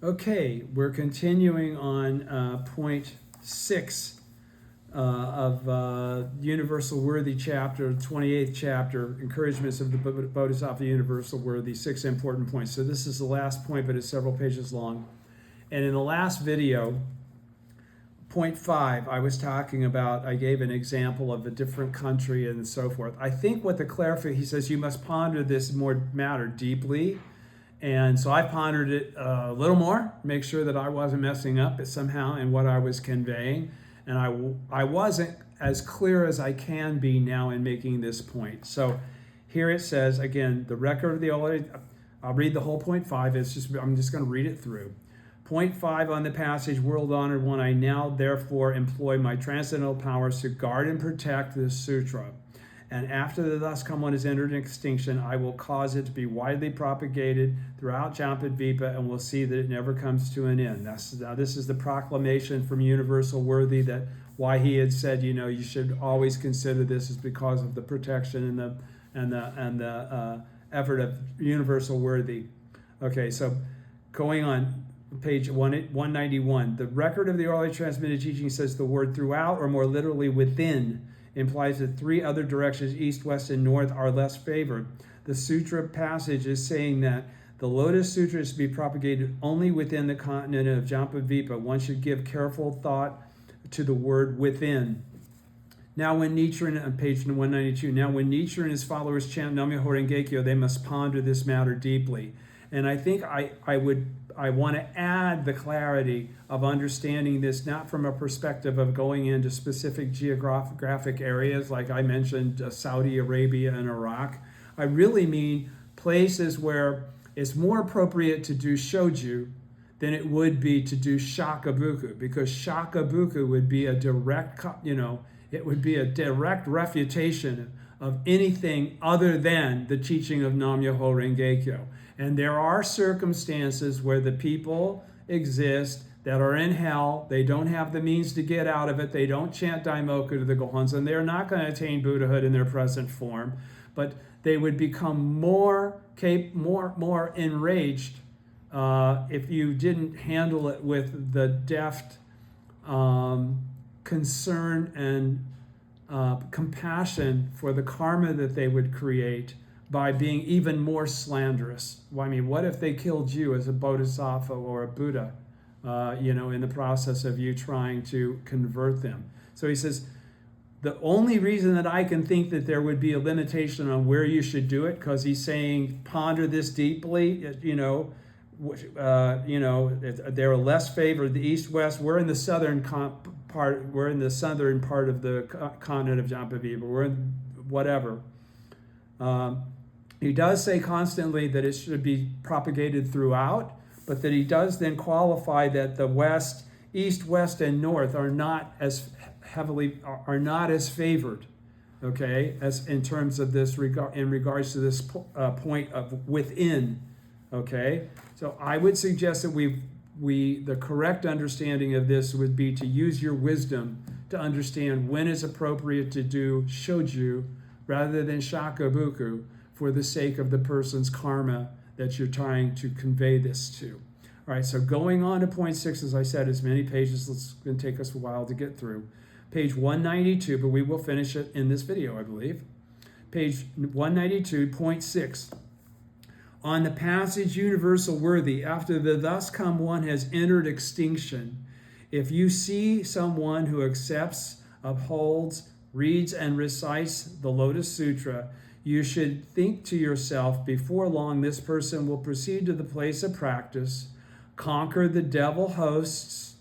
Okay, we're continuing on point 6 of Universal Worthy chapter, 28th chapter, Encouragements of the Bodhisattva Universal Worthy, 6 important points. So this is the last point, but it's several pages long. And in the last video, point 5, I was talking about, I gave an example of a different country and so forth. I think what the clarification, he says, you must ponder this matter deeply. And so I pondered it a little more, make sure that I wasn't messing up somehow in what I was conveying. And I wasn't as clear as I can be now in making this point. So here it says, again, the record of the I'll read the whole point 5. I'm just going to read it through. Point 5 on the passage, world honored one, I now therefore employ my transcendental powers to guard and protect this sutra. And after the thus come one is entered in extinction, I will cause it to be widely propagated throughout Jampadvipa, and we'll see that it never comes to an end. Now this is the proclamation from Universal Worthy, that why he had said, you should always consider this is because of the protection and the effort of Universal Worthy. Okay, so going on. Page 191. The record of the orally transmitted teaching says the word throughout, or more literally within, implies that 3 other directions, east, west, and north, are less favored. The sutra passage is saying that the Lotus Sutra is to be propagated only within the continent of Jampadvipa. One should give careful thought to the word within. Now when Nichiren, on page 192, now when Nichiren and his followers chant Nam-myoho Renge-kyo, they must ponder this matter deeply. And I think I want to add the clarity of understanding this not from a perspective of going into specific geographic areas like I mentioned, Saudi Arabia and Iraq. I really mean places where it's more appropriate to do shoju than it would be to do shakabuku, because shakabuku would be a direct, it would be a direct refutation of anything other than the teaching of Nam-myoho Renge-kyo. And there are circumstances where the people exist that are in hell. They don't have the means to get out of it. They don't chant Daimoku to the Gohonzon, and they're not going to attain Buddhahood in their present form. But they would become more enraged if you didn't handle it with the deft concern and compassion for the karma that they would create by being even more slanderous. Well, I mean, what if they killed you as a bodhisattva or a Buddha, in the process of you trying to convert them? So he says, the only reason that I can think that there would be a limitation on where you should do it, because he's saying, ponder this deeply, they're less favored, the east-west. We're in the southern part of the continent of Jampadvipa. We're in whatever. He does say constantly that it should be propagated throughout, but that he does then qualify that the west, east, west, and north are not as favored, okay, as in terms of this in regards to this point of within, okay. So I would suggest that the correct understanding of this would be to use your wisdom to understand when it's appropriate to do shoju rather than shakabuku, for the sake of the person's karma that you're trying to convey this to. All right, so going on to point 6, as I said, is many pages. It's going to take us a while to get through. Page 192, but we will finish it in this video, I believe. Page 192, point 6. On the passage Universal Worthy, after the thus come one has entered extinction, if you see someone who accepts, upholds, reads and recites the Lotus Sutra, you should think to yourself, before long this person will proceed to the place of practice, conquer the devil hosts,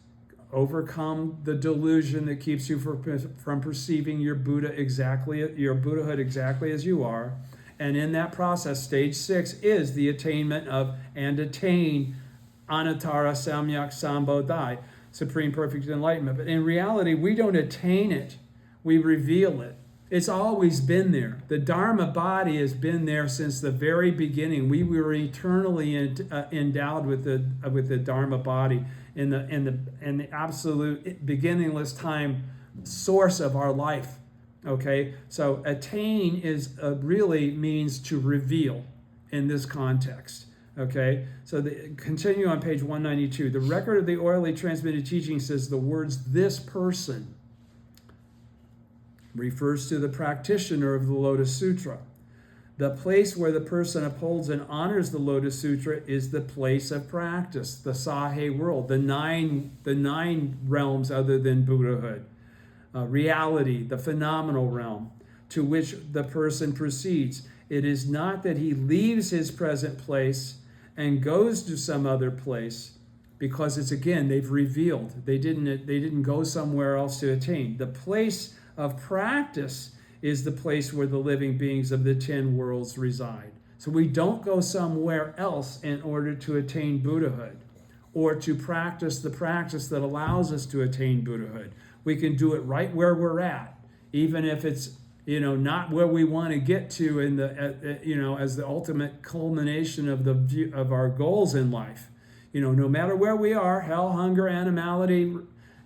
overcome the delusion that keeps you from perceiving your Buddhahood exactly as you are. And in that process, stage 6 is the attainment of and attain Anuttara Samyak Sambodhi, supreme perfect enlightenment. But in reality, we don't attain it. We reveal it. It's always been there. The Dharma body has been there since the very beginning. We were eternally endowed with the Dharma body in the absolute beginningless time source of our life. Okay, so attain is really means to reveal in this context. Okay, so continue on page 192. The record of the orally transmitted teaching says the words "this person" refers to the practitioner of the Lotus Sutra. The place where the person upholds and honors the Lotus Sutra is the place of practice, the Sahe world, the nine realms other than Buddhahood. Reality, the phenomenal realm, to which the person proceeds. It is not that he leaves his present place and goes to some other place, because it's, again, they've revealed. They didn't go somewhere else to attain. The place of practice is the place where the living beings of the 10 worlds reside. So we don't go somewhere else in order to attain Buddhahood or to practice the practice that allows us to attain Buddhahood. We can do it right where we're at, even if it's not where we want to get to in the as the ultimate culmination of our goals in life. No matter where we are, hell, hunger, animality,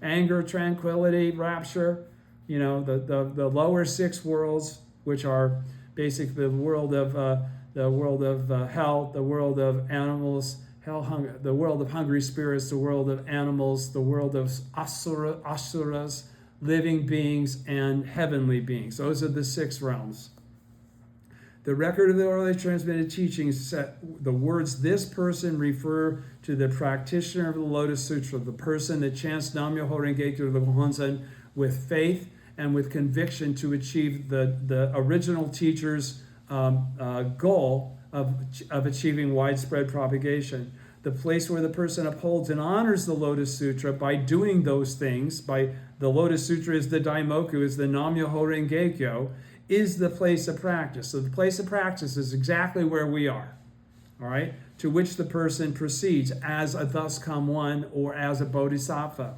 anger, tranquility, rapture, the lower 6 worlds, which are basically the world of hell, the world of animals, hell, hunger, the world of hungry spirits, the world of animals, the world of asuras, living beings, and heavenly beings. Those are the 6 realms. The record of the orally transmitted teachings set the words "this person" refer to the practitioner of the Lotus Sutra, the person that chants Nam-myoho Renge-kyo the Gohonzon with faith and with conviction to achieve the original teacher's goal of achieving widespread propagation. The place where the person upholds and honors the Lotus Sutra by doing those things, by the Lotus Sutra is the Daimoku, is the Nam-myoho Renge-kyo, is the place of practice. So the place of practice is exactly where we are, all right, to which the person proceeds as a thus come one or as a bodhisattva.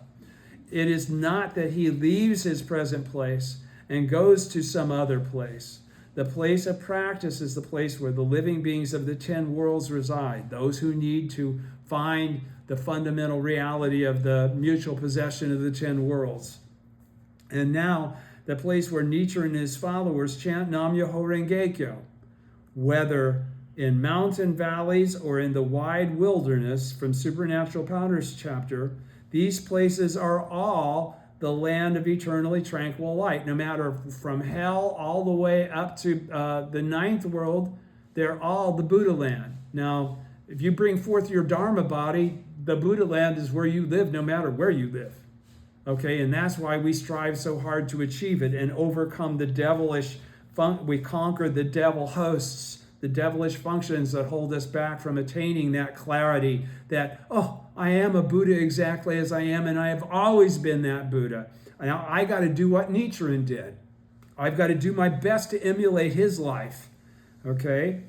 It is not that he leaves his present place and goes to some other place. The place of practice is the place where the living beings of the 10 worlds reside, those who need to find the fundamental reality of the mutual possession of the 10 worlds. And now, the place where Nietzsche and his followers chant Nam-myoho Renge-kyo, whether in mountain valleys or in the wide wilderness, from Supernatural Powders chapter, these places are all the land of eternally tranquil light. No matter from hell all the way up to the 9th world, they're all the Buddha land. Now, if you bring forth your Dharma body, the Buddha land is where you live, no matter where you live. Okay, and that's why we strive so hard to achieve it and overcome the devilish, we conquer the devil hosts, the devilish functions that hold us back from attaining that clarity that, I am a Buddha exactly as I am, and I have always been that Buddha. Now I got to do what Nichiren did. I've got to do my best to emulate his life. Okay?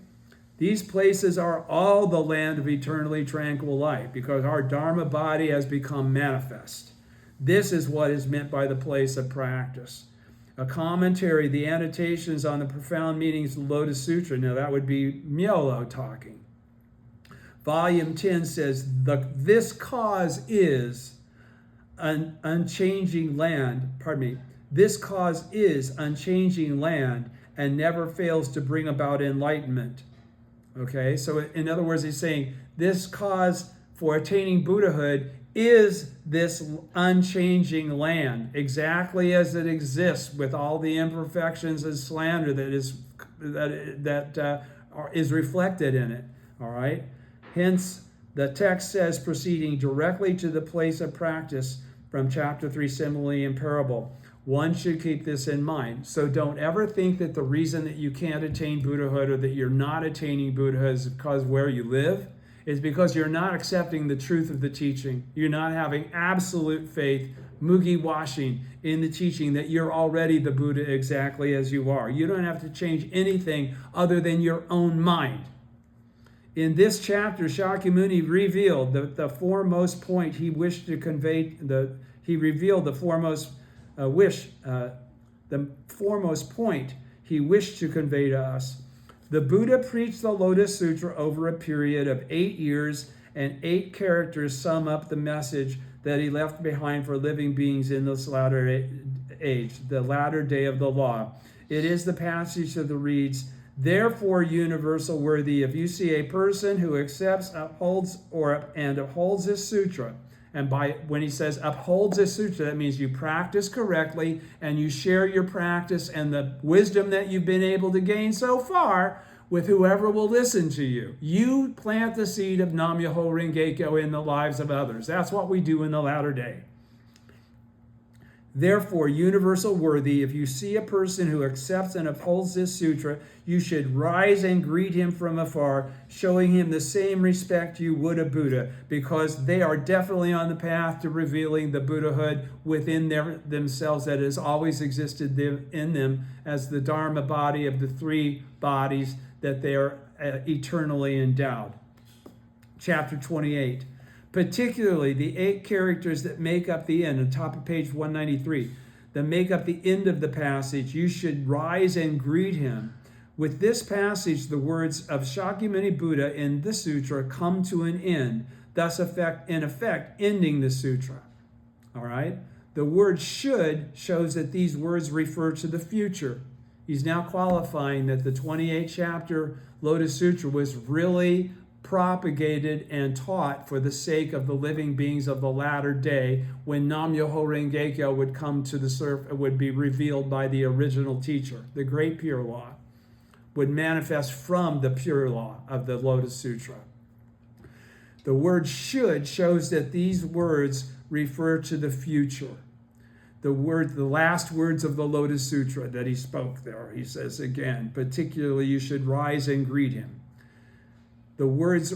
These places are all the land of eternally tranquil light because our Dharma body has become manifest. This is what is meant by the place of practice. A commentary, the annotations on the profound meanings of the Lotus Sutra. Now that would be Myolo talking. Volume 10 says, this cause is an unchanging land, this cause is unchanging land and never fails to bring about enlightenment. Okay, so in other words, he's saying this cause for attaining Buddhahood is this unchanging land, exactly as it exists with all the imperfections and slander that is reflected in it. All right. Hence, the text says, proceeding directly to the place of practice from chapter 3, simile and parable. One should keep this in mind. So don't ever think that the reason that you can't attain Buddhahood or that you're not attaining Buddhahood is because where you live. Is because you're not accepting the truth of the teaching. You're not having absolute faith, mugi washing in the teaching that you're already the Buddha exactly as you are. You don't have to change anything other than your own mind. In this chapter, Shakyamuni revealed the foremost point he wished to convey. He revealed the foremost point he wished to convey to us. The Buddha preached the Lotus Sutra over a period of 8 years, and 8 characters sum up the message that he left behind for living beings in this latter age, the latter day of the law. It is the passage that reads, Therefore, universal worthy, if you see a person who accepts, upholds, and upholds this sutra, and when he says upholds this sutra, that means you practice correctly and you share your practice and the wisdom that you've been able to gain so far with whoever will listen to you. You plant the seed of Nam-myoho Renge-kyo in the lives of others. That's what we do in the latter day. Therefore, universal worthy, if you see a person who accepts and upholds this sutra, you should rise and greet him from afar, showing him the same respect you would a Buddha, because they are definitely on the path to revealing the Buddhahood within themselves that has always existed in them as the Dharma body of the three bodies that they are eternally endowed. Chapter 28. Particularly the 8 characters that make up the end, on top of page 193, that make up the end of the passage, you should rise and greet him. With this passage, the words of Shakyamuni Buddha in the sutra come to an end, thus in effect ending the sutra. All right? The word should shows that these words refer to the future. He's now qualifying that the 28th chapter Lotus Sutra was really propagated and taught for the sake of the living beings of the latter day, when Nam-myoho Renge-kyo would come to the surface, would be revealed by the original teacher. The great pure law would manifest from the pure law of the Lotus Sutra. The word should shows that these words refer to the future. The last words of the Lotus Sutra that he spoke there, he says again, particularly you should rise and greet him. The words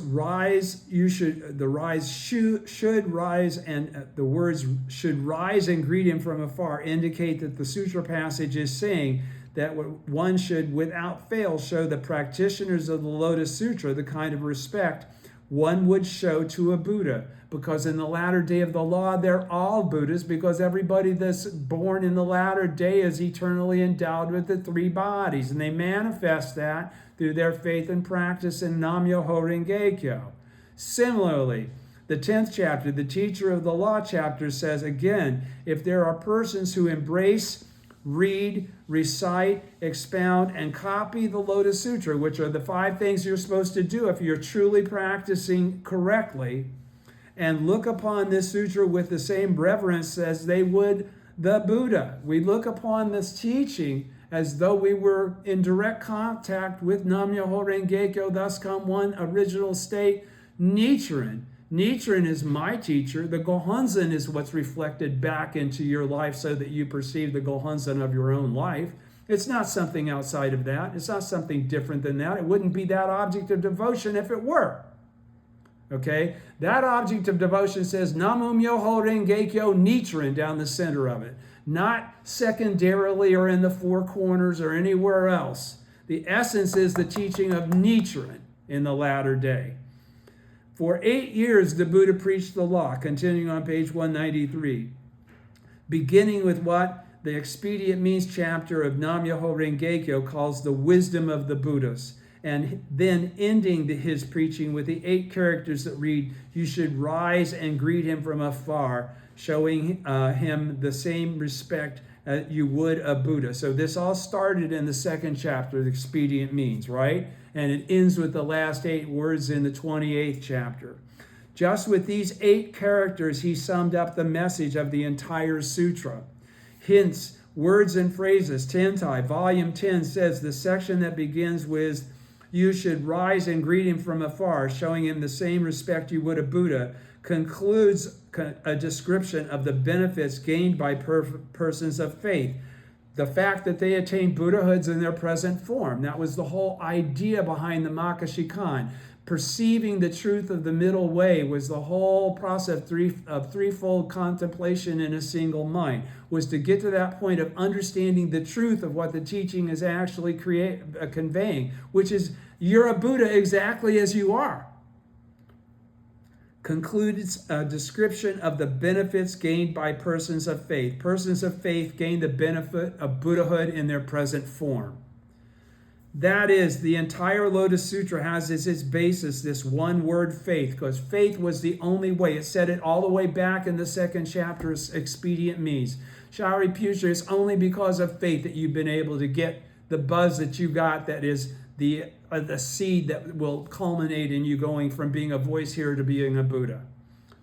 should rise and greet him from afar indicate that the sutra passage is saying that one should without fail show the practitioners of the Lotus Sutra the kind of respect one would show to a Buddha, because in the latter day of the law, they're all Buddhas, because everybody that's born in the latter day is eternally endowed with the three bodies, and they manifest that through their faith and practice in Nam-myoho Renge-kyo. Similarly, the 10th chapter, the teacher of the law chapter, says again, if there are persons who embrace, read, recite, expound, and copy the Lotus Sutra, which are the 5 things you're supposed to do if you're truly practicing correctly, and look upon this sutra with the same reverence as they would the Buddha. We look upon this teaching as though we were in direct contact with Nam-myoho Renge-kyo, thus come one original state, Nichiren. Nichiren is my teacher. The Gohonzon is what's reflected back into your life so that you perceive the Gohonzon of your own life. It's not something outside of that. It's not something different than that. It wouldn't be that object of devotion if it were. Okay? That object of devotion says Nam-myoho Renge-kyo Nichiren down the center of it. Not secondarily or in the 4 corners or anywhere else. The essence is the teaching of Nichiren in the latter day. For 8 years, the Buddha preached the law, continuing on page 193, beginning with what the Expedient Means chapter of Nam-myoho Renge-kyo calls the wisdom of the Buddhas, and then ending his preaching with the 8 characters that read, you should rise and greet him from afar, showing him the same respect you would a Buddha. So this all started in the 2nd chapter, the Expedient Means, right? And it ends with the last 8 words in the 28th chapter. Just with these 8 characters, he summed up the message of the entire sutra. Hints, words and phrases. Tentai, volume 10 says the section that begins with, you should rise and greet him from afar, showing him the same respect you would a Buddha, concludes a description of the benefits gained by persons of faith. The fact that they attained Buddhahoods in their present form. That was the whole idea behind the Makashikan. Perceiving the truth of the middle way was the whole process of threefold contemplation in a single mind, was to get to that point of understanding the truth of what the teaching is actually conveying, which is you're a Buddha exactly as you are. Concludes a description of the benefits gained by persons of faith. Persons of faith gain the benefit of Buddhahood in their present form. That is, the entire Lotus Sutra has as its basis this one word, faith, because faith was the only way. It said it all the way back in the 2nd chapter, Expedient Means. Shariputra, it's only because of faith that you've been able to get the buzz that you got, that is the seed that will culminate in you going from being a voice hearer to being a Buddha.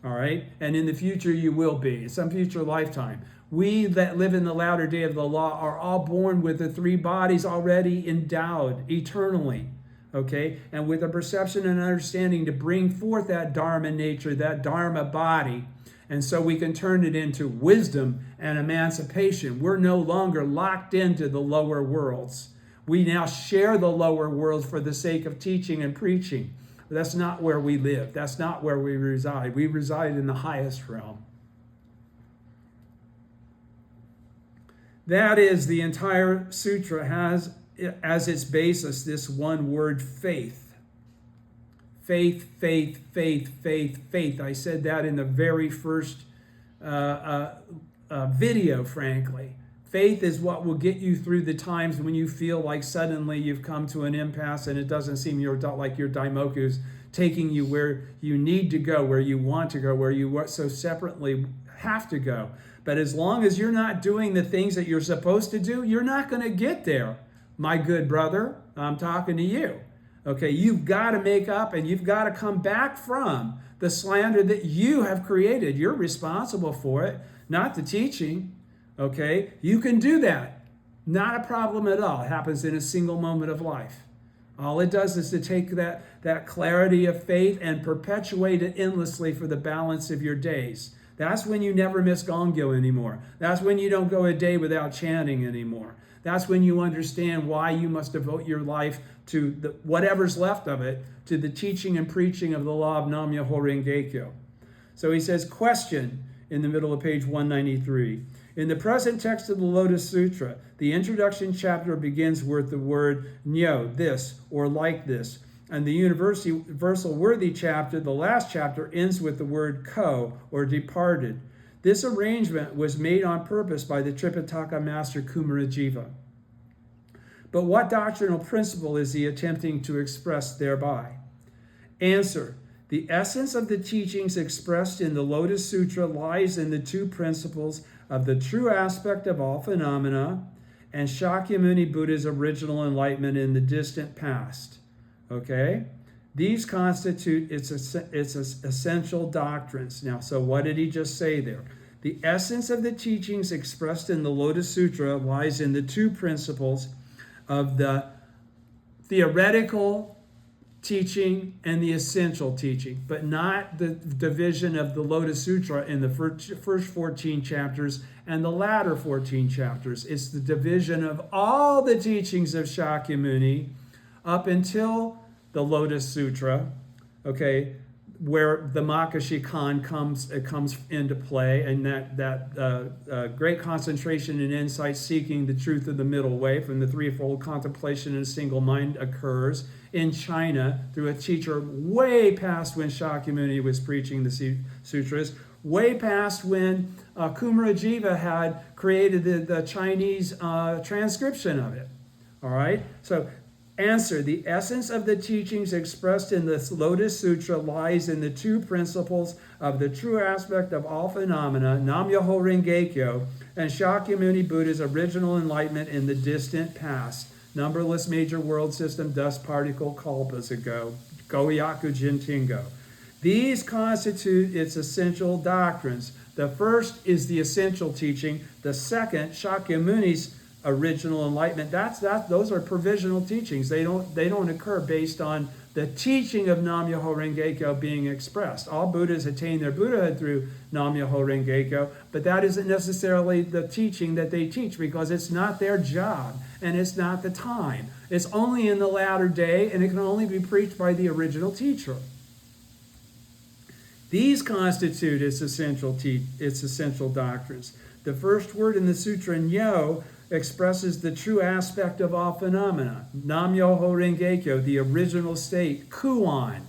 All right? And in the future, you will be, some future lifetime. We that live in the latter day of the law are all born with the three bodies already endowed eternally. Okay? And with a perception and understanding to bring forth that Dharma nature, that Dharma body. And so we can turn it into wisdom and emancipation. We're no longer locked into the lower worlds. We now share the lower worlds for the sake of teaching and preaching. But that's not where we live. That's not where we reside. We reside in the highest realm. That is, the entire sutra has as its basis this one word, faith. Faith, faith, faith, faith, faith. I said that in the very first video, frankly. Faith is what will get you through the times when you feel like suddenly you've come to an impasse and it doesn't seem like your daimoku's taking you where you need to go, where you want to go, where you so separately have to go. But as long as you're not doing the things that you're supposed to do, you're not going to get there. My good brother, I'm talking to you. Okay, you've got to make up and you've got to come back from the slander that you have created. You're responsible for it, not the teaching. Okay, you can do that. Not a problem at all. It happens in a single moment of life. All it does is to take that clarity of faith and perpetuate it endlessly for the balance of your days. That's when you never miss Gongyo anymore. That's when you don't go a day without chanting anymore. That's when you understand why you must devote your life to whatever's left of it, to the teaching and preaching of the law of Nam-myoho Renge-kyo. So he says, question in the middle of page 193. In the present text of the Lotus Sutra, the introduction chapter begins with the word nyo, this, or like this. And the universal worthy chapter, the last chapter, ends with the word ko, or departed. This arrangement was made on purpose by the Tripitaka master Kumarajiva. But what doctrinal principle is he attempting to express thereby? Answer. The essence of the teachings expressed in the Lotus Sutra lies in the two principles of the true aspect of all phenomena and Shakyamuni Buddha's original enlightenment in the distant past. Okay? These constitute its essential doctrines. Now, so what did he just say there? The essence of the teachings expressed in the Lotus Sutra lies in the two principles of the theoretical teaching and the essential teaching, but not the division of the Lotus Sutra in the first 14 chapters and the latter 14 chapters. It's the division of all the teachings of Shakyamuni up until the Lotus Sutra, okay, where the Makashikan comes into play, and that great concentration and insight seeking the truth of the middle way from the threefold contemplation in a single mind occurs in China through a teacher way past when Shakyamuni was preaching the sutras, way past when Kumarajiva had created the Chinese transcription of it. All right? So, answer, the essence of the teachings expressed in this Lotus Sutra lies in the two principles of the true aspect of all phenomena, Nam-myoho Renge-kyo, and Shakyamuni Buddha's original enlightenment in the distant past, numberless major world system dust particle kalpas ago, Goyaku Jintingo. These constitute its essential doctrines. The first is the essential teaching. The second, Shakyamuni's original enlightenment, those are provisional teachings. They don't occur based on the teaching of Nam-myoho Renge-kyo being expressed. All Buddhas attain their Buddhahood through Nam-myoho Renge-kyo, but that isn't necessarily the teaching that they teach because it's not their job and it's not the time. It's only in the latter day and it can only be preached by the original teacher. These constitute its essential doctrines. The first word in the sutra, nyo, expresses the true aspect of all phenomena. Nam-myoho Renge-kyo, the original state. Kuan,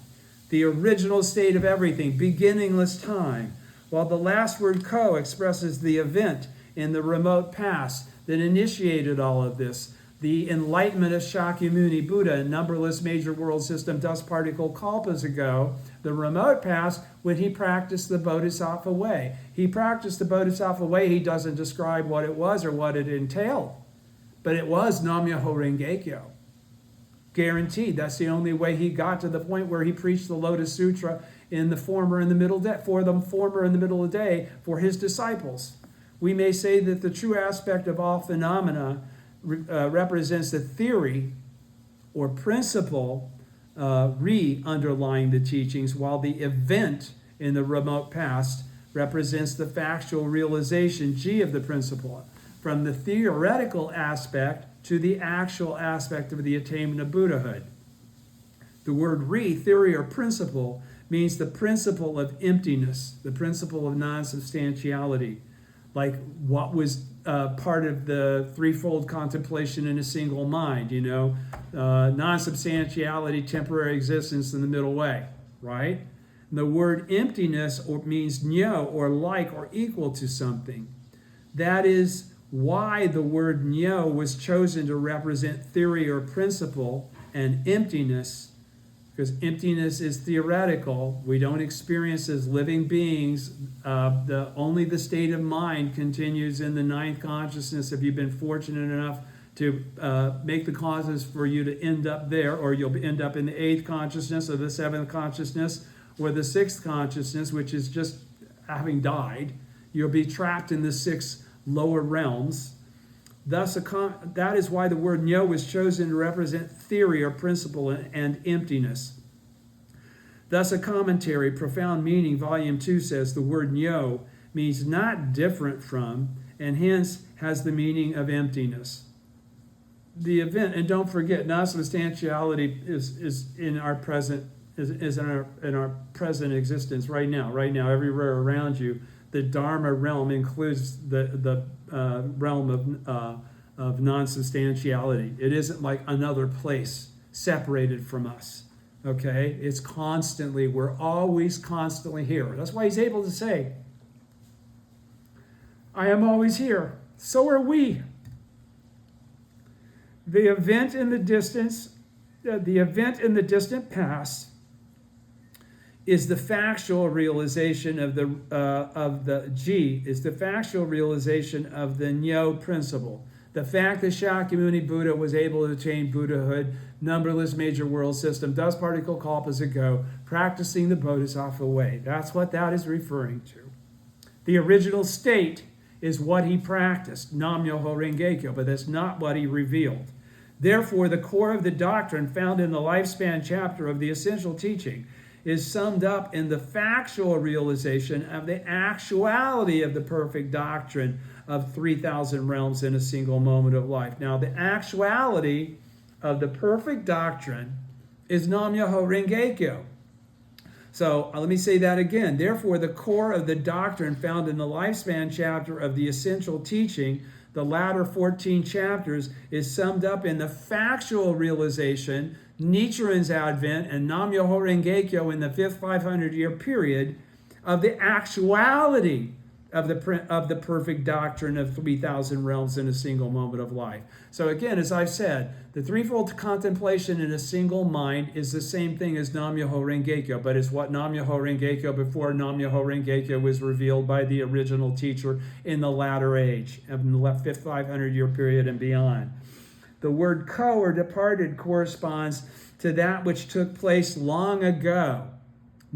the original state of everything, beginningless time. While the last word ko expresses the event in the remote past that initiated all of this. The enlightenment of Shakyamuni Buddha, a numberless major world system dust particle kalpas ago, the remote past, when he practiced the Bodhisattva way. He practiced the Bodhisattva way. He doesn't describe what it was or what it entailed, but it was Nam-myoho Renge-kyo. Guaranteed. That's the only way he got to the point where he preached the Lotus Sutra in the former and the middle day, for the former and the middle of the day for his disciples. We may say that the true aspect of all phenomena represents the theory or principle underlying the teachings, while the event in the remote past represents the factual realization, G, of the principle, from the theoretical aspect to the actual aspect of the attainment of Buddhahood. The word theory or principle, means the principle of emptiness, the principle of non-substantiality, like what was part of the threefold contemplation in a single mind, non-substantiality, temporary existence, and the middle way, right? And the word emptiness means nyo, or like or equal to something. That is why the word nyo was chosen to represent theory or principle, and emptiness, because emptiness is theoretical. We don't experience as living beings. Only the state of mind continues in the ninth consciousness. If you've been fortunate enough to make the causes for you to end up there, or you'll end up in the eighth consciousness, or the seventh consciousness, or the sixth consciousness, which is just having died. You'll be trapped in the six lower realms. Thus, that is why the word nyo was chosen to represent theory or principle and emptiness. Thus, a commentary, Profound Meaning, Volume 2 says the word nyo means not different from, and hence has the meaning of emptiness. The event, and don't forget, non-substantiality is in our present in our present existence right now. Right now, everywhere around you, the Dharma realm includes the realm of non-substantiality. It isn't like another place separated from us. Okay? It's constantly, we're always constantly here. That's why he's able to say, I am always here. So are we. The event in the distant past is the factual realization of the G, is the factual realization of the Nyo principle. The fact that Shakyamuni Buddha was able to attain Buddhahood, numberless major world system, dust particle kalpas ago, practicing the Bodhisattva way. That's what that is referring to. The original state is what he practiced, Nam-myoho Renge-kyo, but that's not what he revealed. Therefore, the core of the doctrine found in the lifespan chapter of the essential teaching is summed up in the factual realization of the actuality of the perfect doctrine of 3,000 realms in a single moment of life. Now, the actuality of the perfect doctrine is Nam-myoho Renge-kyo. So let me say that again. Therefore, the core of the doctrine found in the lifespan chapter of the essential teaching, the latter 14 chapters, is summed up in the factual realization, Nichiren's advent, and Nam-myoho Renge-kyo in the fifth 500-year period of the actuality of the perfect doctrine of 3,000 realms in a single moment of life. So again, as I've said, the threefold contemplation in a single mind is the same thing as Nam-myoho Renge-kyo, but it's what Nam-myoho Renge-kyo before Nam-myoho Renge-kyo was revealed by the original teacher in the latter age, of the fifth 500-year period and beyond. The word ko, or departed, corresponds to that which took place long ago.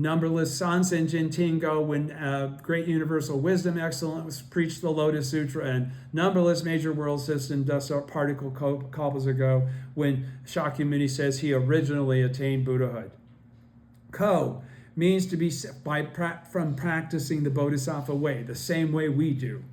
Numberless Sansen Jintingo, when Great Universal Wisdom Excellence preached the Lotus Sutra, and numberless major world system dust particle kalpas ago, when Shakyamuni says he originally attained Buddhahood. Ko means to be from practicing the Bodhisattva way, the same way we do.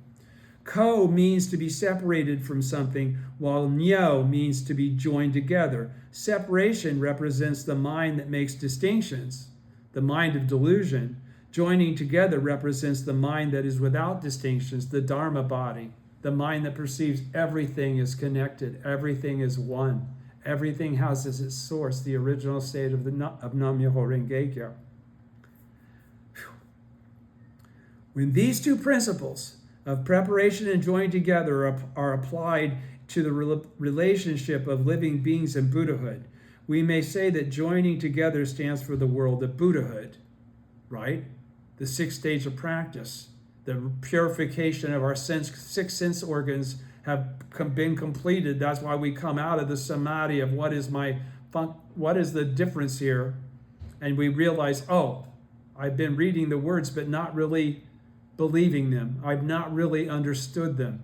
Ko means to be separated from something, while Nyo means to be joined together. Separation represents the mind that makes distinctions, the mind of delusion. Joining together represents the mind that is without distinctions, the Dharma body, the mind that perceives everything is connected, everything is one, everything has as its source the original state of Nam-myoho Renge-kyo. When these two principles of preparation and joining together are applied to the relationship of living beings and Buddhahood, we may say that joining together stands for the world of Buddhahood, right? The sixth stage of practice. The purification of our six sense organs have been completed. That's why we come out of the samadhi of what is my what is the difference here? And we realize, oh, I've been reading the words but not really believing them. I've not really understood them.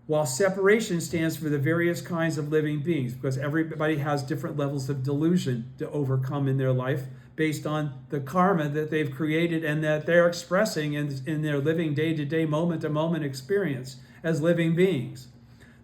While separation stands for the various kinds of living beings, because everybody has different levels of delusion to overcome in their life based on the karma that they've created and that they're expressing in their living day-to-day, moment-to-moment experience as living beings.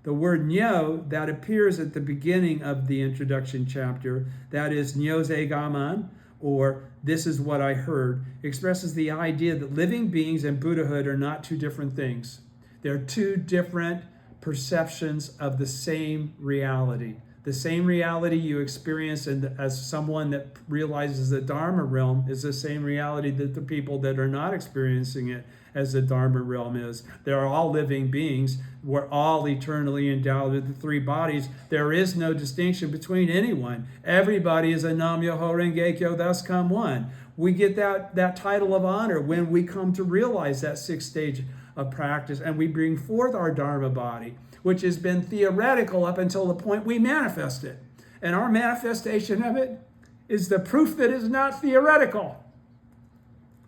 The word nyo that appears at the beginning of the introduction chapter, that is nyoze gaman, or this is what I heard, expresses the idea that living beings and Buddhahood are not two different things. They're two different perceptions of the same reality. The same reality you experience as someone that realizes the Dharma realm is the same reality that the people that are not experiencing it as the Dharma realm is. They're all living beings. We're all eternally endowed with the three bodies. There is no distinction between anyone. Everybody is a Nam Myoho Renge Kyo, thus come one. We get that title of honor when we come to realize that sixth stage of practice and we bring forth our Dharma body, which has been theoretical up until the point we manifest it. And our manifestation of it is the proof that it's not theoretical.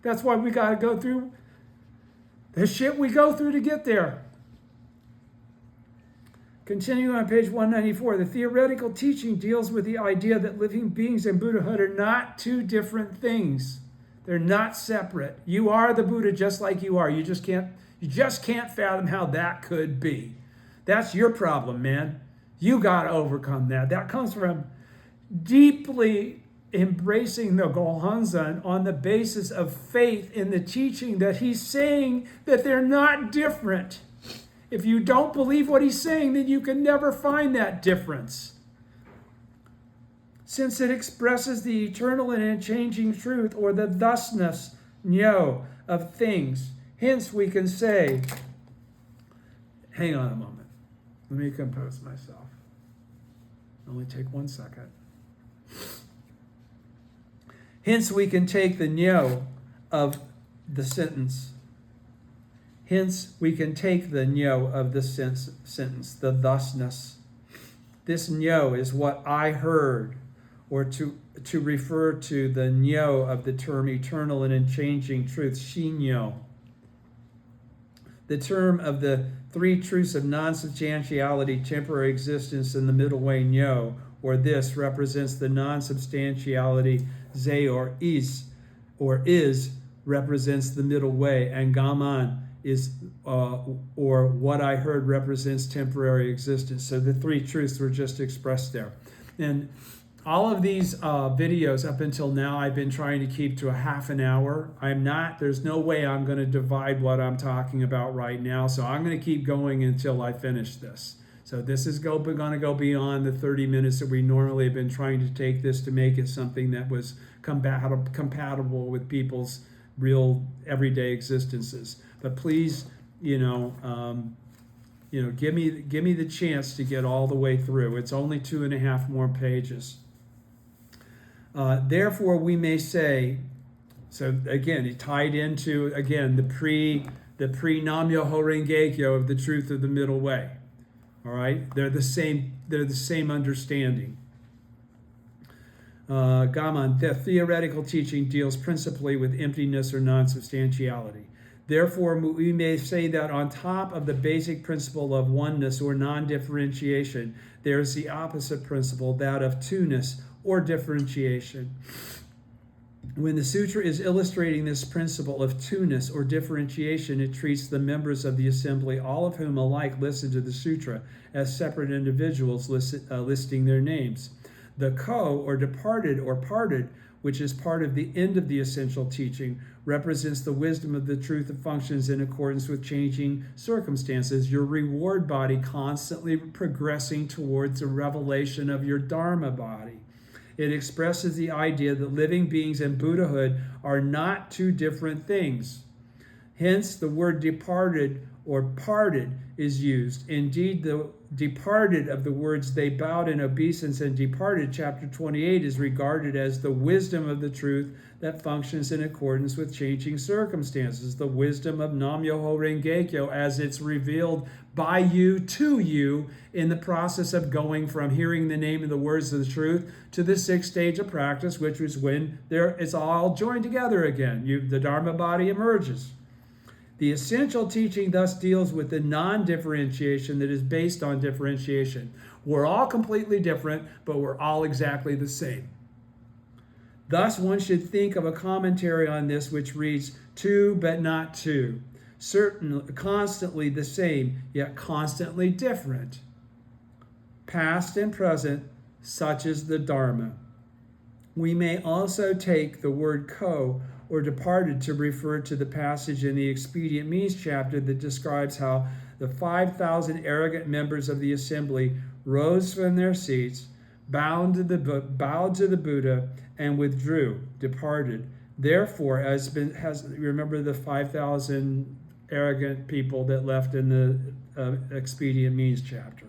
That's why we got to go through the shit we go through to get there. Continuing on page 194, the theoretical teaching deals with the idea that living beings and Buddhahood are not two different things. They're not separate. You are the Buddha just like you are. You just can't fathom how that could be. That's your problem, man. You got to overcome that. That comes from deeply embracing the Gohonzon on the basis of faith in the teaching that he's saying that they're not different. If you don't believe what he's saying, then you can never find that difference. Since it expresses the eternal and unchanging truth, or the thusness, nyo, of things. Hence we can say, hang on a moment. Let me compose myself. Only take 1 second. Hence we can take the nyo of the sentence. Hence we can take the nyo of the sentence, the thusness. This nyo is what I heard, or to refer to the nyo of the term eternal and unchanging truth, shinyo. The term of the three truths of non-substantiality, temporary existence, and the middle way, nyo, or this, represents the non-substantiality, ze, or is, represents the middle way, and gaman is, or what I heard, represents temporary existence. So the three truths were just expressed there. And all of these videos up until now, I've been trying to keep to a half an hour. There's no way I'm going to divide what I'm talking about right now. So I'm going to keep going until I finish this. So this is going to go beyond the 30 minutes that we normally have been trying to take this to make it something that was compatible with people's real everyday existences. But please, give me the chance to get all the way through. It's only 2.5 more pages. Therefore, we may say, so again, it tied into, again, the pre-Nam Myoho Renge Kyo of the truth of the middle way. All right? They're the same understanding. Gaman, the theoretical teaching deals principally with emptiness or non-substantiality. Therefore, we may say that on top of the basic principle of oneness or non-differentiation, there's the opposite principle, that of two-ness or differentiation. When the sutra is illustrating this principle of two-ness or differentiation, it treats the members of the assembly, all of whom alike listen to the sutra, as separate individuals listing their names. The ko, or departed or parted, which is part of the end of the essential teaching, represents the wisdom of the truth that functions in accordance with changing circumstances, your reward body constantly progressing towards the revelation of your Dharma body. It expresses the idea that living beings and Buddhahood are not two different things. Hence, the word departed or parted is used. Indeed, the departed of the words they bowed in obeisance and departed, chapter 28, is regarded as the wisdom of the truth that functions in accordance with changing circumstances, the wisdom of Nam-myoho Renge-kyo as it's revealed by you to you in the process of going from hearing the name of the words of the truth to the sixth stage of practice, which is when it's all joined together again. The Dharma body emerges. The essential teaching thus deals with the non-differentiation that is based on differentiation. We're all completely different, but we're all exactly the same. Thus, one should think of a commentary on this which reads, two but not two, certainly constantly the same, yet constantly different. Past and present, such is the Dharma. We may also take the word ko, or departed, to refer to the passage in the Expedient Means chapter that describes how the 5,000 arrogant members of the assembly rose from their seats, bowed to the Buddha, and withdrew, departed. Therefore, remember the 5,000 arrogant people that left in the Expedient Means chapter.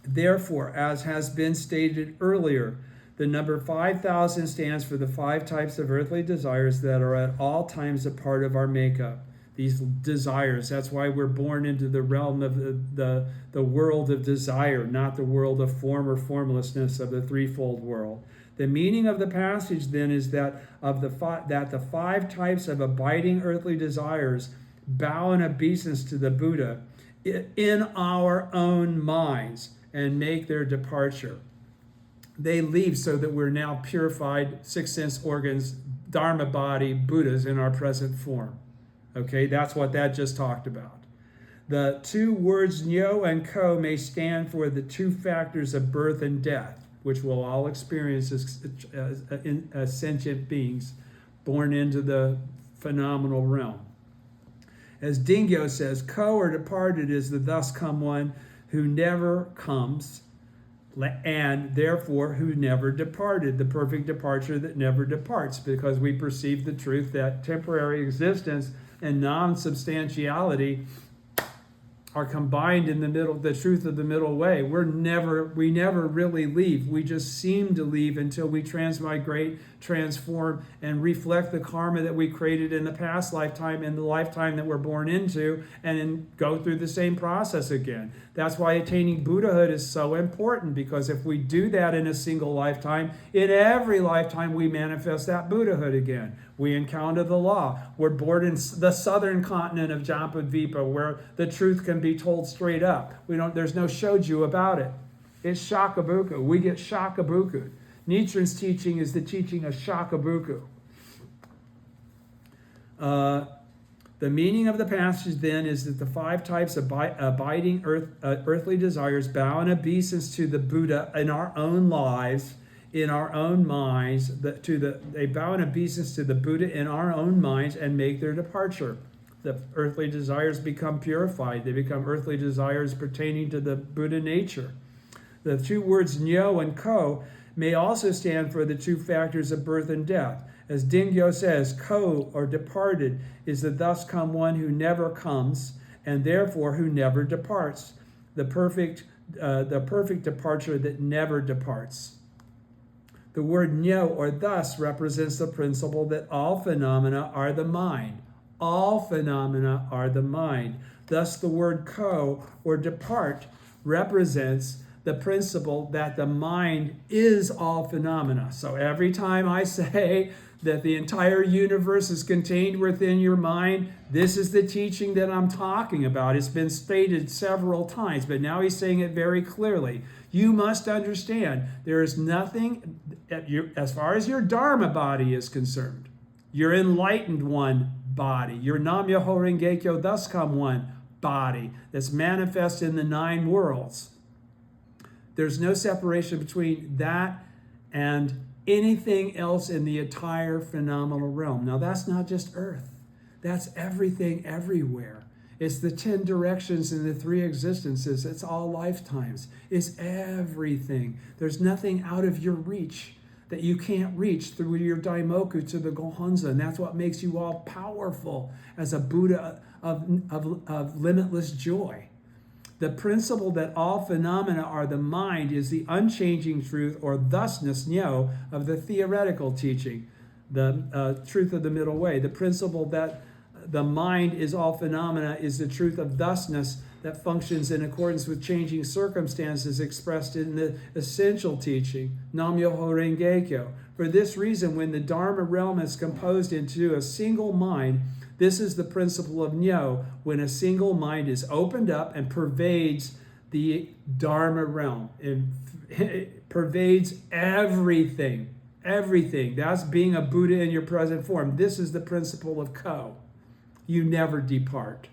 Therefore, as has been stated earlier, the number 5,000 stands for the 5 types of earthly desires that are at all times a part of our makeup. These desires, that's why we're born into the realm of the world of desire, not the world of form or formlessness of the threefold world. The meaning of the passage then is that the 5 types of abiding earthly desires bow in obeisance to the Buddha in our own minds and make their departure. They leave so that we're now purified, 6 sense organs, Dharma body, Buddhas in our present form. Okay, that's what that just talked about. The 2 words nyo and ko may stand for the 2 factors of birth and death, which we'll all experience as sentient beings born into the phenomenal realm. As Dingyo says, ko or departed is the thus come one who never comes, and therefore who never departed, the perfect departure that never departs, because we perceive the truth that temporary existence and non-substantiality are combined in the middle, the truth of the middle way. We never really leave. We just seem to leave until we transmigrate, transform, and reflect the karma that we created in the past lifetime and the lifetime that we're born into, and then go through the same process again. That's why attaining Buddhahood is so important, because if we do that in a single lifetime, in every lifetime we manifest that Buddhahood again. We encounter the law. We're born in the southern continent of Jampadvipa, where the truth can be told straight up. There's no shoju about it. It's shakabuku. We get shakabuku. Nichiren's teaching is the teaching of shakabuku. The meaning of the passage then is that the 5 types of abiding earthly desires bow in obeisance to the Buddha in our own lives, in our own minds. They bow in obeisance to the Buddha in our own minds and make their departure. The earthly desires become purified. They become earthly desires pertaining to the Buddha nature. The 2 words nyo and ko may also stand for the 2 factors of birth and death. As Dingyo says, ko, or departed, is the thus come one who never comes, and therefore who never departs, the perfect departure that never departs. The word nyo, or thus, represents the principle that all phenomena are the mind. All phenomena are the mind. Thus, the word ko, or depart, represents the principle that the mind is all phenomena. So every time I say that the entire universe is contained within your mind, this is the teaching that I'm talking about. It's been stated several times, but now he's saying it very clearly. You must understand there is nothing, as far as your Dharma body is concerned, your enlightened one body, your Nam-myoho Renge-kyo, thus come one body that's manifest in the 9 worlds. There's no separation between that and anything else in the entire phenomenal realm. Now, that's not just Earth. That's everything everywhere. It's the 10 directions and the 3 existences. It's all lifetimes. It's everything. There's nothing out of your reach. that you can't reach through your daimoku to the Gohonzon. And that's what makes you all powerful as a Buddha of limitless joy. The principle that all phenomena are the mind is the unchanging truth or thusness, nyo, of the theoretical teaching, the truth of the middle way. The principle that the mind is all phenomena is the truth of thusness that functions in accordance with changing circumstances expressed in the essential teaching, Nam-myoho Renge-kyo. For this reason, when the Dharma realm is composed into a single mind, this is the principle of Nyo, when a single mind is opened up and pervades the Dharma realm. It pervades everything. Everything. That's being a Buddha in your present form. This is the principle of Ko. You never depart.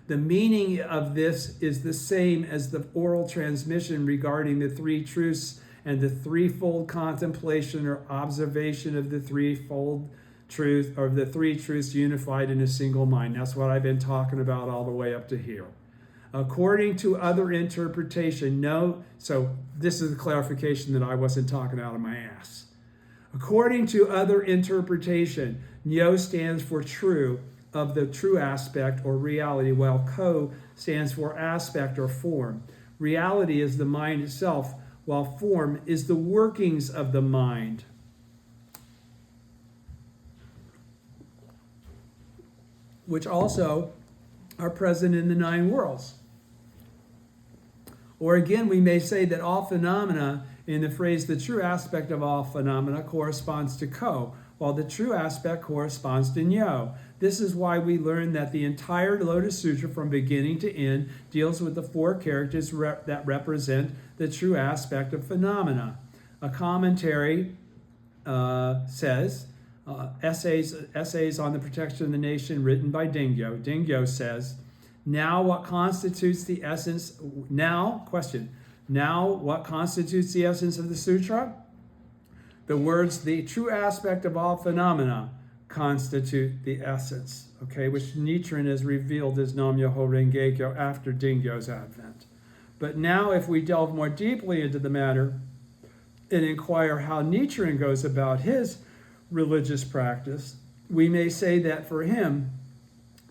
The meaning of this is the same as the oral transmission regarding the three truths and the threefold contemplation or observation of the threefold truth, or the three truths unified in a single mind. That's what I've been talking about all the way up to here. According to other interpretation, so this is the clarification that I wasn't talking out of my ass. According to other interpretation, Nyo stands for true, of the true aspect or reality, while Ko stands for aspect or form. Reality is the mind itself, while form is the workings of the mind. Which also are present in the nine worlds. Or again, we may say that all phenomena, in the phrase the true aspect of all phenomena, corresponds to Ko, while the true aspect corresponds to Nyo. This is why we learn that the entire Lotus Sutra from beginning to end deals with the four characters that represent the true aspect of phenomena. A commentary says, Essays on the Protection of the Nation, written by Dingyo. Dingyo says, now what constitutes the essence of the sutra? The words, the true aspect of all phenomena, constitute the essence, okay, which Nichiren is revealed as Nam-myoho Renge-kyo after Dingyo's advent. But now if we delve more deeply into the matter and inquire how Nichiren goes about his religious practice, we may say that for him,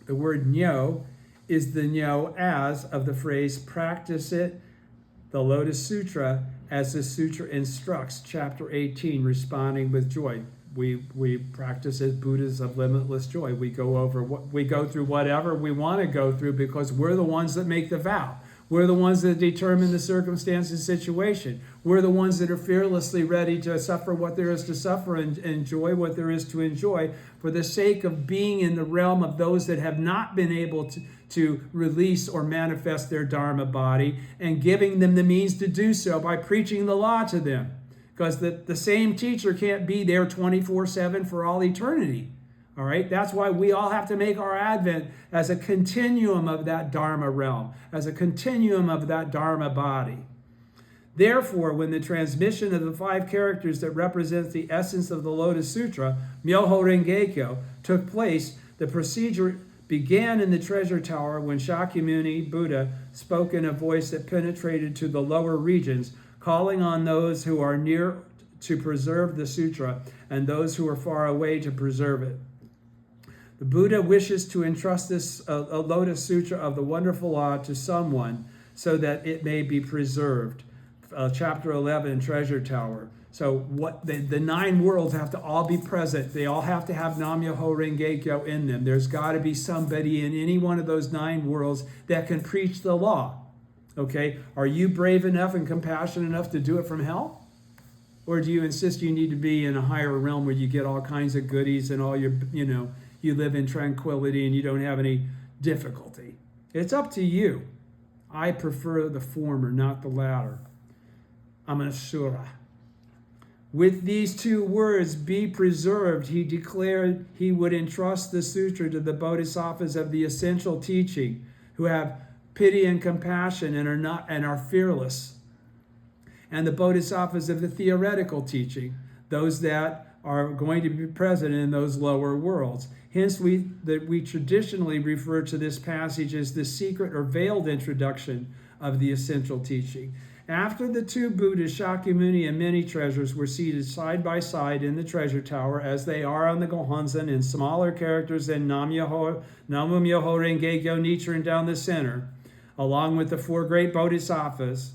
the word Nyo is the Nyo as of the phrase, practice it, the Lotus Sutra, as the sutra instructs, chapter 18, responding with joy. We practice as Buddhas of limitless joy. We go through whatever we want to go through because we're the ones that make the vow. We're the ones that determine the circumstance and situation. We're the ones that are fearlessly ready to suffer what there is to suffer and enjoy what there is to enjoy for the sake of being in the realm of those that have not been able to release or manifest their Dharma body, and giving them the means to do so by preaching the law to them. Because the same teacher can't be there 24/7 for all eternity. All right, that's why we all have to make our advent as a continuum of that Dharma realm, as a continuum of that Dharma body. Therefore, when the transmission of the five characters that represents the essence of the Lotus Sutra, Myoho Renge-kyo, took place, the procedure began in the treasure tower when Shakyamuni Buddha spoke in a voice that penetrated to the lower regions, calling on those who are near to preserve the sutra and those who are far away to preserve it. The Buddha wishes to entrust this a Lotus Sutra of the wonderful law to someone so that it may be preserved. Chapter 11, Treasure Tower. So what the nine worlds have to all be present. They all have to have Nam-myoho Renge-kyo in them. There's got to be somebody in any one of those nine worlds that can preach the law. Okay? Are you brave enough and compassionate enough to do it from hell? Or do you insist you need to be in a higher realm where you get all kinds of goodies and all your, you live in tranquility and you don't have any difficulty? It's up to you. I prefer the former, not the latter. I'm an asura. With these two words, be preserved, he declared he would entrust the sutra to the bodhisattvas of the essential teaching, who have pity and compassion and are fearless, and the bodhisattvas of the theoretical teaching, those that are going to be present in those lower worlds. Hence, we traditionally refer to this passage as the secret or veiled introduction of the essential teaching. After the two Buddhas, Shakyamuni and many treasures, were seated side by side in the treasure tower, as they are on the Gohonzon, in smaller characters than Namu-myoho Renge-kyo Nichiren down the center, along with the four great bodhisattvas.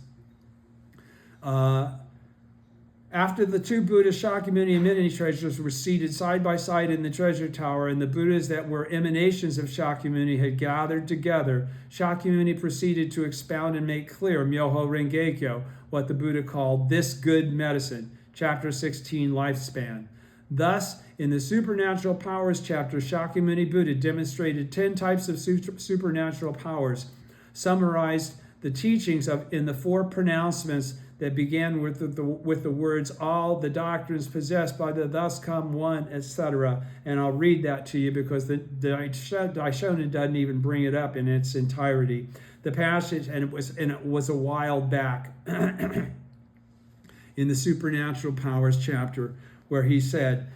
After the two Buddhas, Shakyamuni and many treasures, were seated side by side in the treasure tower, and the Buddhas that were emanations of Shakyamuni had gathered together, Shakyamuni proceeded to expound and make clear Myoho Renge-kyo, what the Buddha called this good medicine, chapter 16, lifespan. Thus, in the supernatural powers chapter, Shakyamuni Buddha demonstrated 10 types of supernatural powers, summarized the teachings in the four pronouncements that began with the words, all the doctrines possessed by the thus come one, etc. And I'll read that to you because the Daishonin doesn't even bring it up in its entirety. The passage, and it was a while back in the supernatural powers chapter, where he said,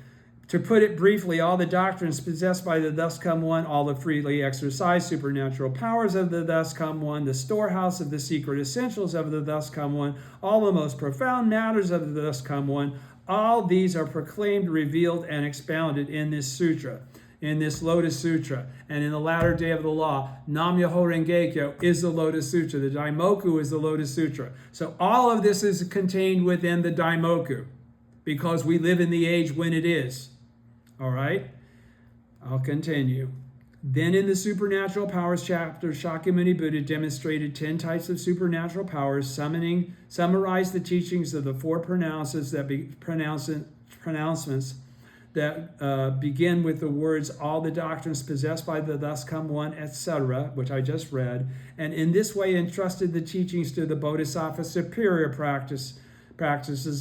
to put it briefly, all the doctrines possessed by the thus come one, all the freely exercised supernatural powers of the thus come one, the storehouse of the secret essentials of the thus come one, all the most profound matters of the thus come one, all these are proclaimed, revealed, and expounded in this sutra, in this Lotus Sutra. And in the latter day of the law, Nam-myoho Renge-kyo is the Lotus Sutra. The Daimoku is the Lotus Sutra. So all of this is contained within the Daimoku, because we live in the age when it is. All right, I'll continue. Then in the supernatural powers chapter, Shakyamuni Buddha demonstrated 10 types of supernatural powers, summarized the teachings of the four pronouncements that begin with the words, all the doctrines possessed by the thus come one, etc., which I just read, and in this way entrusted the teachings to the Bodhisattva superior practices,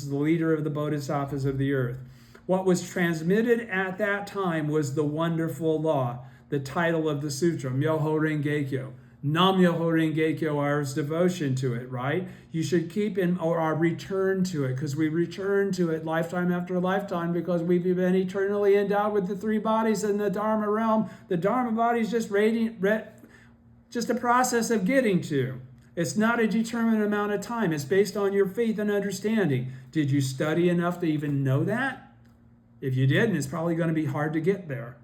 the leader of the Bodhisattvas of the earth. What was transmitted at that time was the wonderful law, the title of the sutra, Myoho Renge-kyo. Nam-myoho Renge-kyo, our devotion to it, right? You should keep in, or our return to it, because we return to it lifetime after lifetime, because we've been eternally endowed with the three bodies in the Dharma realm. The Dharma body is just a process of getting to. It's not a determined amount of time. It's based on your faith and understanding. Did you study enough to even know that? If you didn't, it's probably going to be hard to get there.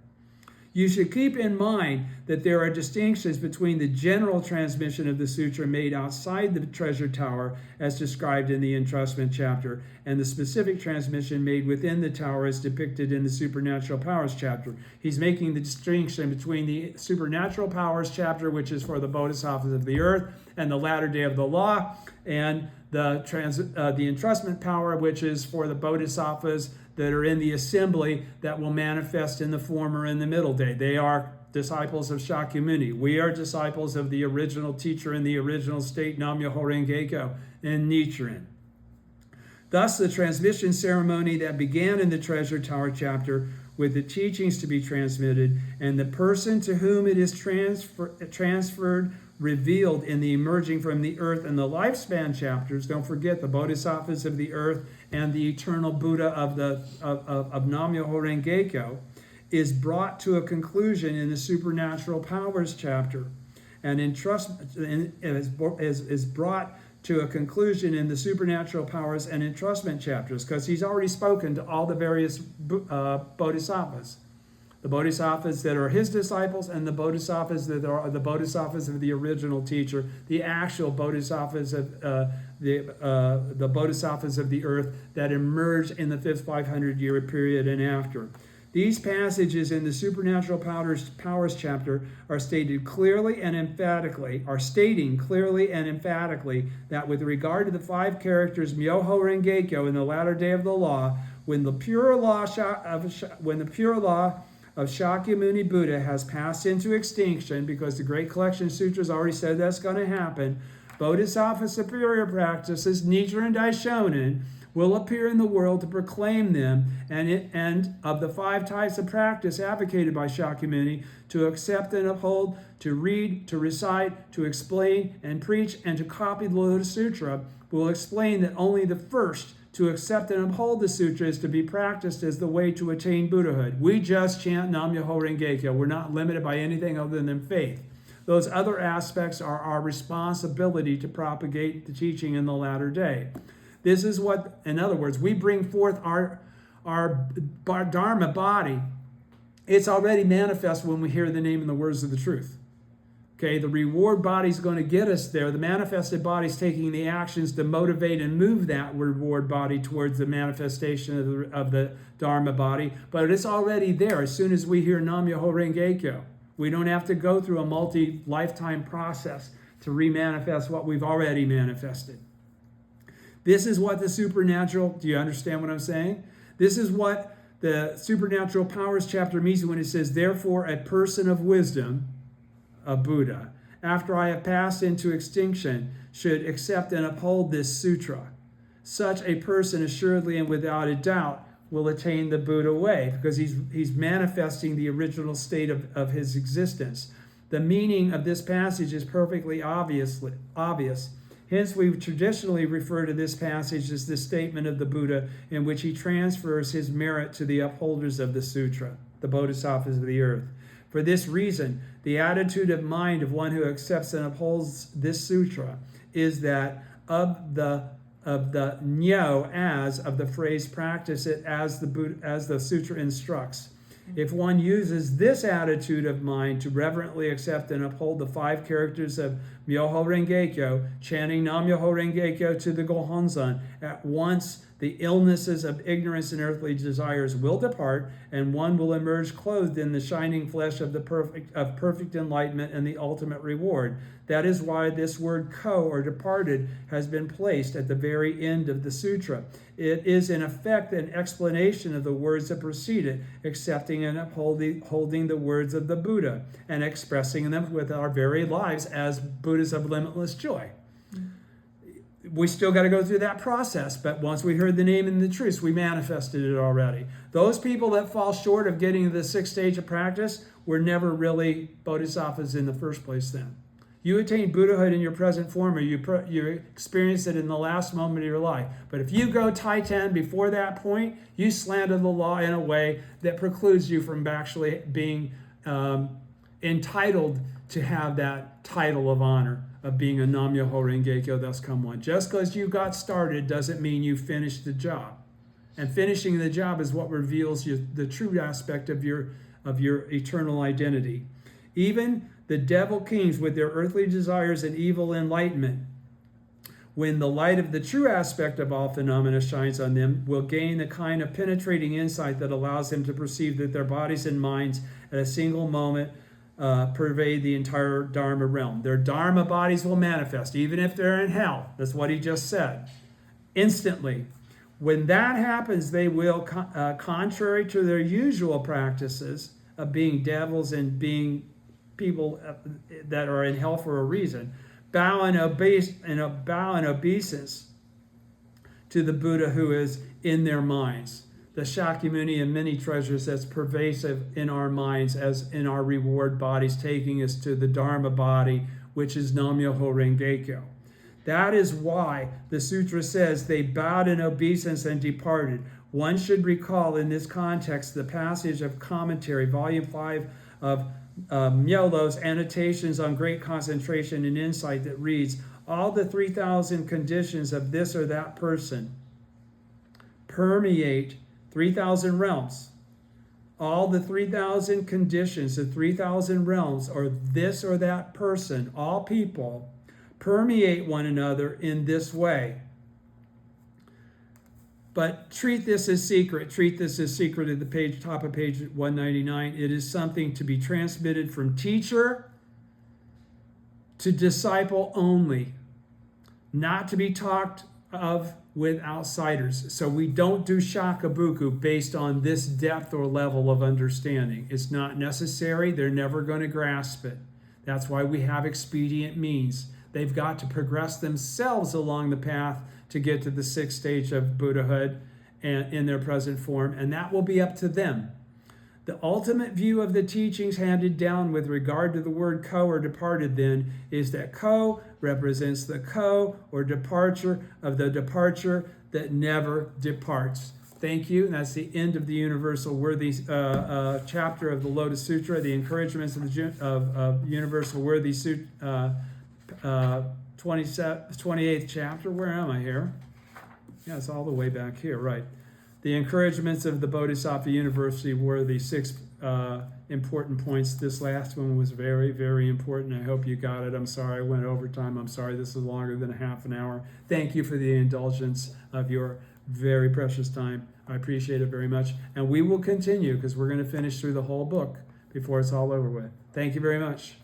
You should keep in mind that there are distinctions between the general transmission of the sutra made outside the treasure tower, as described in the entrustment chapter, and the specific transmission made within the tower, as depicted in the supernatural powers chapter. He's making the distinction between the supernatural powers chapter, which is for the bodhisattvas of the earth, and the latter day of the law, and the entrustment power, which is for the bodhisattvas that are in the assembly that will manifest in the former and the middle day. They are disciples of Shakyamuni. We are disciples of the original teacher in the original state, Nam-myoho Renge-kyo, and Nichiren. Thus, the transmission ceremony that began in the treasure tower chapter with the teachings to be transmitted and the person to whom it is transferred, revealed in the emerging from the earth and the lifespan chapters. Don't forget the bodhisattvas of the earth and the eternal Buddha of Nam-myoho Renge-kyo is brought to a conclusion in the supernatural powers chapter, and is brought to a conclusion in the supernatural powers and entrustment chapters, because he's already spoken to all the various bodhisattvas. The bodhisattvas that are his disciples and the bodhisattvas that are the bodhisattvas of the original teacher, the actual bodhisattvas of the bodhisattvas of the earth that emerge in the fifth 500-year period and after. These passages in the supernatural powers chapter are stating clearly and emphatically that with regard to the five characters Myoho Renge-kyo in the latter day of the law, when the pure law of Shakyamuni Buddha has passed into extinction, because the Great Collection Sutras already said that's going to happen, Bodhisattva superior practices, Nichiren Daishonin, will appear in the world to proclaim them, and of the five types of practice advocated by Shakyamuni, to accept and uphold, to read, to recite, to explain, and preach, and to copy the Lotus Sutra, will explain that only the first, to accept and uphold the sutra, is to be practiced as the way to attain Buddhahood. We just chant Nam-myoho Renge-kyo. We're not limited by anything other than faith. Those other aspects are our responsibility to propagate the teaching in the latter day. This is what, in other words, we bring forth our Dharma body. It's already manifest when we hear the name and the words of the truth. Okay, the reward body is going to get us there. The manifested body is taking the actions to motivate and move that reward body towards the manifestation of the Dharma body. But it's already there as soon as we hear Nam Myoho Renge Kyo. We don't have to go through a multi-lifetime process to remanifest what we've already manifested. This is what the supernatural, do you understand what I'm saying? This is what the supernatural powers chapter means when it says, therefore a person of wisdom, a Buddha, after I have passed into extinction, should accept and uphold this sutra. Such a person assuredly and without a doubt will attain the Buddha way, because he's manifesting the original state of his existence. The meaning of this passage is perfectly obvious. Hence, we traditionally refer to this passage as the statement of the Buddha, in which he transfers his merit to the upholders of the sutra, the bodhisattvas of the earth. For this reason, the attitude of mind of one who accepts and upholds this sutra is that of the nyo as of the phrase practice it as the sutra instructs. If one uses this attitude of mind to reverently accept and uphold the 5 characters of Myoho Renge Kyo, chanting Nam Myoho Renge Kyo to the Gohonzon, at once the illnesses of ignorance and earthly desires will depart, and one will emerge clothed in the shining flesh of perfect enlightenment and the ultimate reward. That is why this word ko, or departed, has been placed at the very end of the sutra. It is in effect an explanation of the words that precede it, accepting and holding the words of the Buddha and expressing them with our very lives as Buddhas of limitless joy. We still got to go through that process, but once we heard the name and the truth, we manifested it already. Those people that fall short of getting to the 6th stage of practice were never really bodhisattvas in the first place then. You attain Buddhahood in your present form, or you experience it in the last moment of your life. But if you go Titan before that point, you slander the law in a way that precludes you from actually being entitled to have that title of honor of being a Nam Myoho Renge Kyo, thus come one. Just because you got started doesn't mean you finished the job. And finishing the job is what reveals the true aspect of your eternal identity. Even the devil kings with their earthly desires and evil enlightenment, when the light of the true aspect of all phenomena shines on them, will gain the kind of penetrating insight that allows them to perceive that their bodies and minds at a single moment pervade the entire Dharma realm. Their Dharma bodies will manifest, even if they're in hell. That's what he just said. Instantly. When that happens, they will, contrary to their usual practices of being devils and being people that are in hell for a reason, bow in obeisance to the Buddha who is in their minds. The Shakyamuni and many treasures that's pervasive in our minds as in our reward bodies, taking us to the Dharma body, which is Nam Myoho Renge Kyo. That is why the sutra says they bowed in obeisance and departed. One should recall in this context the passage of commentary, volume 5 of Myolo's Annotations on Great Concentration and Insight, that reads, all the 3,000 conditions of this or that person permeate 3,000 realms. All the 3,000 conditions, the 3,000 realms, or this or that person, all people, permeate one another in this way. But treat this as secret. Treat this as secret at the top of page 199. It is something to be transmitted from teacher to disciple only, not to be talked of with outsiders. So we don't do shakabuku based on this depth or level of understanding. It's not necessary. They're never going to grasp it. That's why we have expedient means. They've got to progress themselves along the path to get to the 6th stage of Buddhahood and in their present form, and that will be up to them. The ultimate view of the teachings handed down with regard to the word ko, or departed, then, is that ko represents the ko, or departure, of the departure that never departs. Thank you. And that's the end of the Universal Worthy chapter of the Lotus Sutra, the encouragements of the Universal Worthy Sutra, 28th chapter. Where am I here? Yeah, it's all the way back here, right. The encouragements of the Bodhisattva University were the 6 important points. This last one was very, very important. I hope you got it. I'm sorry I went over time. I'm sorry this is longer than half an hour. Thank you for the indulgence of your very precious time. I appreciate it very much. And we will continue because we're going to finish through the whole book before it's all over with. Thank you very much.